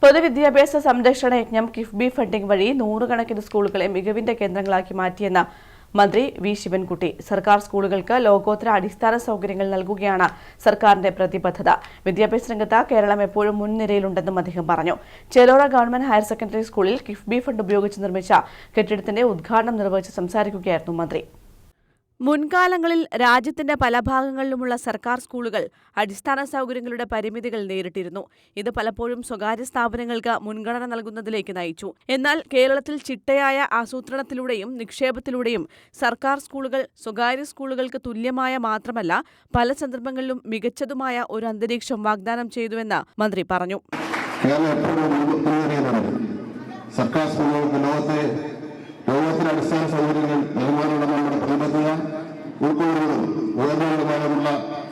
പൊതുവിദ്യാഭ്യാസ സംരക്ഷണ യജ്ഞം കിഫ്ബി ഫണ്ടിംഗ് വഴി നൂറുകണക്കിന് സ്കൂളുകളെ മികവിന്റെ കേന്ദ്രങ്ങളാക്കി മാറ്റിയെന്ന മന്ത്രി വി ശിവൻകുട്ടി. സർക്കാർ സ്കൂളുകൾക്ക് ലോകോത്തര അടിസ്ഥാന സൗകര്യങ്ങൾ നൽകുകയാണ് സർക്കാരിന്റെ പ്രതിബദ്ധത. വിദ്യാഭ്യാസ രംഗത്ത് കേരളം എപ്പോഴും മുൻനിരയിലുണ്ടെന്നും അദ്ദേഹം പറഞ്ഞു. ചേലോറ ഗവൺമെന്റ് ഹയർ സെക്കൻഡറി സ്കൂളിൽ കിഫ്ബി ഫണ്ട് ഉപയോഗിച്ച് നിർമ്മിച്ച കെട്ടിടത്തിന്റെ ഉദ്ഘാടനം നിർവഹിച്ച് സംസാരിക്കുകയായിരുന്നു മന്ത്രി. മുൻകാലങ്ങളിൽ രാജ്യത്തിന്റെ പല ഭാഗങ്ങളിലുമുള്ള സർക്കാർ സ്കൂളുകൾ അടിസ്ഥാന സൗകര്യങ്ങളുടെ പരിമിതികൾ നേരിട്ടിരുന്നു. ഇത് പലപ്പോഴും സ്വകാര്യ സ്ഥാപനങ്ങൾക്ക് മുൻഗണന നൽകുന്നതിലേക്ക് നയിച്ചു. എന്നാൽ കേരളത്തിൽ ചിട്ടയായ ആസൂത്രണത്തിലൂടെയും നിക്ഷേപത്തിലൂടെയും സർക്കാർ സ്കൂളുകൾ സ്വകാര്യ സ്കൂളുകൾക്ക് തുല്യമായ മാത്രമല്ല പല സന്ദർഭങ്ങളിലും മികച്ചതുമായ ഒരു അന്തരീക്ഷം വാഗ്ദാനം ചെയ്തുവെന്ന് മന്ത്രി പറഞ്ഞു. സർക്കാർ സ്കൂളുകൾക്ക് ലോകത്തിലെ അടിസ്ഥാന സൗകര്യങ്ങൾ നിർമ്മാണമുള്ള നമ്മുടെ പ്രതിബദ്ധത ഉൾക്കൊള്ളുന്നതും ഉയർന്നതുമായുള്ള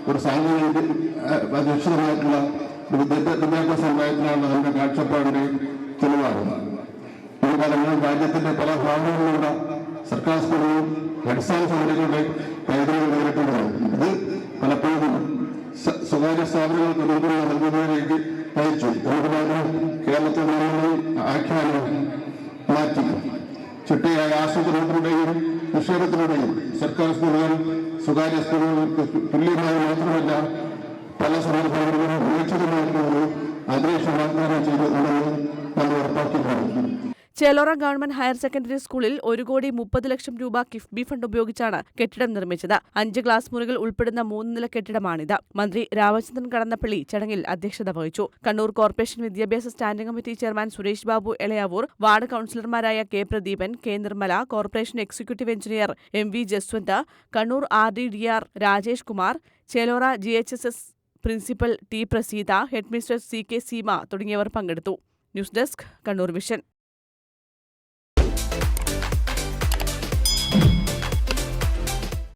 ഒരു സാങ്കേതിക അധിഷ്ഠിതമായിട്ടുള്ള വിദ്യാഭ്യാസ സമ്പ്രദായത്തിലാണ് നമ്മുടെ കാഴ്ചപ്പാടിന്റെ തെളിവാകുന്നത്. മുൻകാലങ്ങളിൽ രാജ്യത്തിന്റെ പല ഭാഗങ്ങളിലുള്ള സർക്കാർ സ്കൂളുകളും അടിസ്ഥാന സൗകര്യങ്ങളുടെ പരിധികൾ നേരിട്ടുള്ളത്. ഇത് പലപ്പോഴും സ്വകാര്യ സ്ഥാപനങ്ങൾക്ക് മുൻഗണന നൽകുന്നതിലേക്ക് നയിച്ചു. കേരളത്തിൽ ആഖ്യാനം മാറ്റി ചിട്ടയായ ആസൂത്രണത്തിലൂടെയും നിക്ഷേപത്തിലൂടെയും സർക്കാർ സ്കൂളുകൾ സ്വകാര്യ സ്കൂളുകൾക്ക് തുല്യമായി മാത്രമല്ല പല സന്ദർഭങ്ങളിലും മികച്ചതുമായിട്ടുള്ള ഒരു അന്തരീക്ഷം വാഗ്ദാനം ചെയ്തുകൊണ്ടെന്ന് നമ്മൾ ഉറപ്പാക്കിയിട്ടുണ്ട്. ചേലോറ ഗവൺമെന്റ് ഹയർ സെക്കൻഡറി സ്കൂളിൽ 1,30,00,000 രൂപ കിഫ്ബി ഫണ്ട് ഉപയോഗിച്ചാണ് കെട്ടിടം നിർമ്മിച്ചത്. 5 ക്ലാസ് മുറികൾ ഉൾപ്പെടുന്ന 3 നില കെട്ടിടമാണിത്. മന്ത്രി രാമചന്ദ്രൻ കടന്നപ്പള്ളി ചടങ്ങിൽ അധ്യക്ഷത വഹിച്ചു. കണ്ണൂർ കോർപ്പറേഷൻ വിദ്യാഭ്യാസ standing committee chairman Suresh Babu Elayavoor, ward കൌൺസിലർമാരായ K Pradeepan, K Nirmala, corporation executive engineer MV Jaswanth, Kannur RDDR Rajesh Kumar, Chelora GHSS principal T Praseetha, headmistress CK Seema തുടങ്ങിയവർ പങ്കെടുത്തു. News desk Kannur vision.